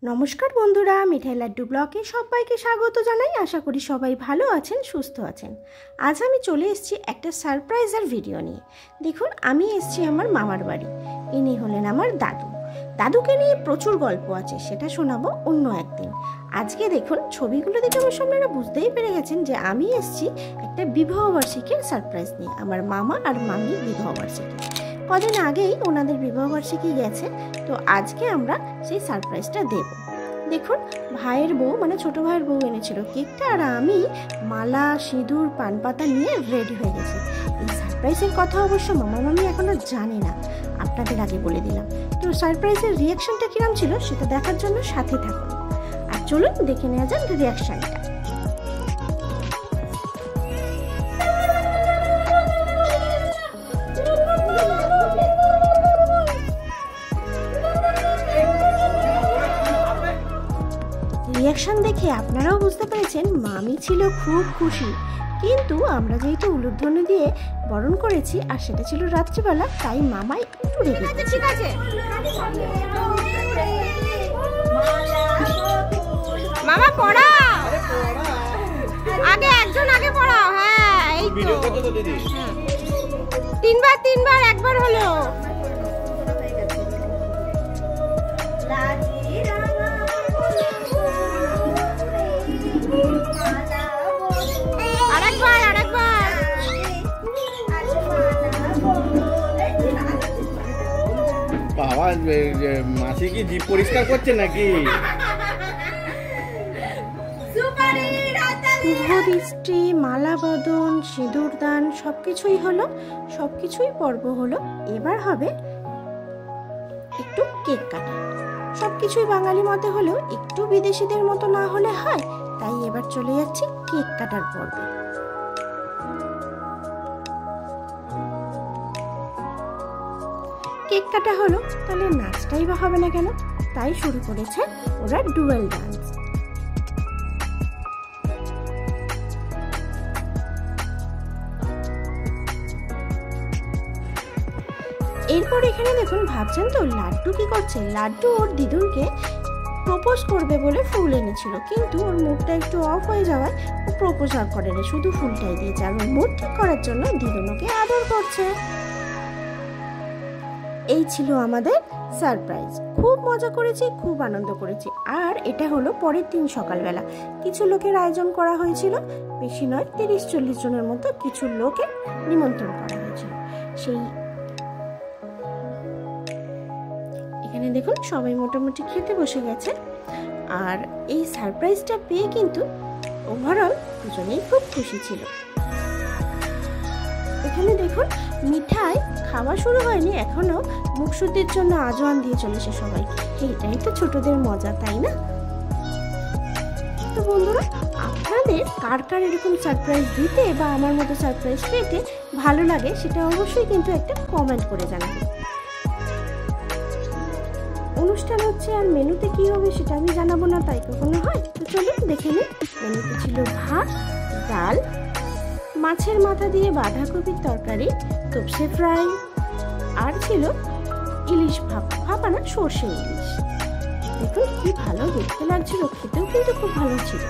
নমস্কার বন্ধুরা, মিঠাই লাড্ডু ব্লগে সবাইকে স্বাগত জানাই। আশা করি সবাই ভালো আছেন, সুস্থ আছেন। আজ আমি চলে এসেছি একটা সারপ্রাইজার ভিডিও নিয়ে। দেখুন, আমি এসেছি আমার মামার বাড়ি। ইনি হলেন আমার দাদু। দাদুকে নিয়ে প্রচুর গল্প আছে, সেটা শোনাবো অন্য একদিন। আজকে দেখুন, ছবিগুলো দেখে আমার আপনারা বুঝতেই পেরে গেছেন যে আমি এসেছি একটা বিবাহবার্ষিকীর সারপ্রাইজ নিয়ে। আমার মামা আর মামির বিবাহবার্ষিকী। কদিন আগেই ওনাদের বিবাহবার্ষিকী গেছে, তো আজকে আমরা সেই সারপ্রাইজটা দেব। দেখুন, ভাইয়ের বউ মানে ছোট ভাইয়ের বউ এনেছিল কেকটা, আর আমি মালা, সিঁদুর, পান পাতা নিয়ে রেডি হয়ে গেছি। এই সারপ্রাইজের কথা অবশ্য মামা মামি এখনো জানে না, আপনাদের আগে বলে দিলাম। তো সারপ্রাইজের রিয়াকশনটা কিরম ছিল সেটা দেখার জন্য সাথে থাকুন। আর চলুন দেখে নেওয়া যাক রিয়াকশনটা। রিয়াকশন দেখে আপনারাও বুঝতে পেরেছেন মামি ছিল খুব খুশি। কিন্তু আমরা যেহেতু উলুধ্বনি দিয়ে বরণ করেছি আর সেটা ছিল রাত্রিবেলা, তাই মামাই একটু রেগে গেছে। ঠিক আছে মামা, পড়াও আগে, একজন আগে পড়াও। হ্যাঁ, এই তো তিনবার একবার হলো। বাবা, মাসি কি জিভ পরিষ্কার করছে নাকি? শুভদৃষ্টি, মালা বদন, সিঁদুর দান সবকিছুই হলো, সবকিছুই পর্ব হলো। এবার হবে একটু কেক কাটা। সবকিছুই বাঙালি মতে হলেও একটু বিদেশিদের মতো না হলে হয়, তাই এবার চলে যাচ্ছি কেক কাটার পর্বে। কেক কাটা হলো, তাহলে নাচটাই বা হবে না কেন? তাই শুরু করেছে ওরা ডুয়েল ডান্স। এরপর এখানে দেখুন, ভাবছেন তো লাড্ডু কি করছে? লাড্ডু ওর দিদুনকে প্রপোজ করবে বলে ফুল এনেছিল, কিন্তু ওর মুডটা একটু অফ হয়ে যাওয়ায় ও প্রপোজ আর করেনি, শুধু ফুলটাই দিয়েছে। আর ওর মুড ঠিক করার জন্য দিদুন ওকে আদর করছে। এই ছিল আমাদের সারপ্রাইজ। খুব মজা করেছি, খুব আনন্দ করেছি। আর এটা হলো পরের দিন সকালবেলা। কিছু লোকের আয়োজন করা হয়েছিল, বেশি নয়, 30-40 জনের মতো কিছু লোকের নিমন্ত্রণ করা হয়েছিল। সেই এখানে দেখুন সবাই মোটামুটি খেতে বসে গেছে। আর এই সারপ্রাইজটা পেয়ে কিন্তু ওভারঅল দুজনেই খুব খুশি ছিল। এখানে দেখুন, মিঠাই খাওয়া শুরু হয়নি এখনো, মুখশুদ্ধির জন্য আজওয়ান দিয়ে চলেছে সবাইকে। এইটাই তো ছোটদের মজা, তাই না? তো বন্ধুরা, আপনাদের কার কার এরকম সারপ্রাইজ দিতে বা আমার মতো সারপ্রাইজ পেতে ভালো লাগে, সেটা অবশ্যই কিন্তু একটা কমেন্ট করে জানাবেন। অনুষ্ঠান হচ্ছে আর মেনুতে কি হবে সেটা আমি জানাবো না, তাই কখনো হয়? তো চলুন দেখে নিই। মেনুতে ছিল ভাত, ডাল, মাছের মাথা দিয়ে বাঁধাকপির তরকারি, তোপসে ফ্রাই, আর ছিল ইলিশ ভাপা না, সর্ষে ইলিশ। দেখুন কি ভালো দেখতে লাগছিল, খেতেও কিন্তু খুব ভালো ছিল।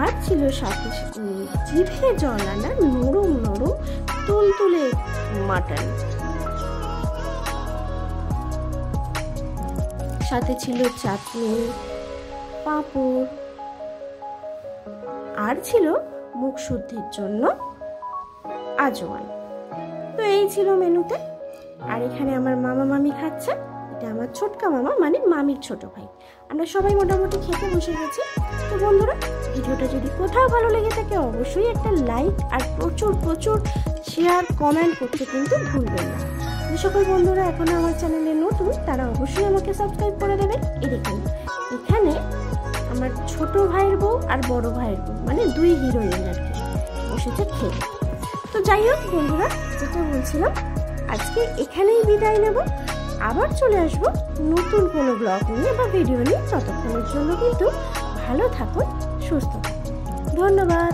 আর ছিল সাথে জিভে জল আনা নরম নরম তুলতুলে মাটন, সাথে ছিল চাটনি, পাঁপড়, আর ছিল মুখ শুদ্ধির জন্য আজওয়ান। তো এই ছিল মেনুতে। আর এখানে আমার মামা মামি খাচ্ছে। এটা আমার ছোটকা মামা মানে মামির ছোট ভাই। আমরা সবাই মোটামুটি খেতে বসে গেছি। তো বন্ধুরা, ভিডিওটা যদি কোথাও ভালো লেগে থাকে অবশ্যই একটা লাইক আর প্রচুর প্রচুর শেয়ার, কমেন্ট করতে কিন্তু ভুলবেন না। যে সকল বন্ধুরা এখনো আমার চ্যানেলে নতুন, তারা অবশ্যই আমাকে সাবস্ক্রাইব করে দেবেন। এখানে আমার ছোট ভাইয়ের বউ আর বড় ভাইয়ের বউ মানে দুই হিরোইন আর কি বসেছে খেতে। তো যাই হোক বন্ধুরা, যেটা বলছিলাম, আজকে এখানেই বিদায় নেব। আবার চলে আসবো নতুন কোনো ব্লগ নিয়ে বা ভিডিও নিয়ে। ততক্ষণের জন্য কিন্তু ভালো থাকুন, সুস্থ থাকুন। ধন্যবাদ।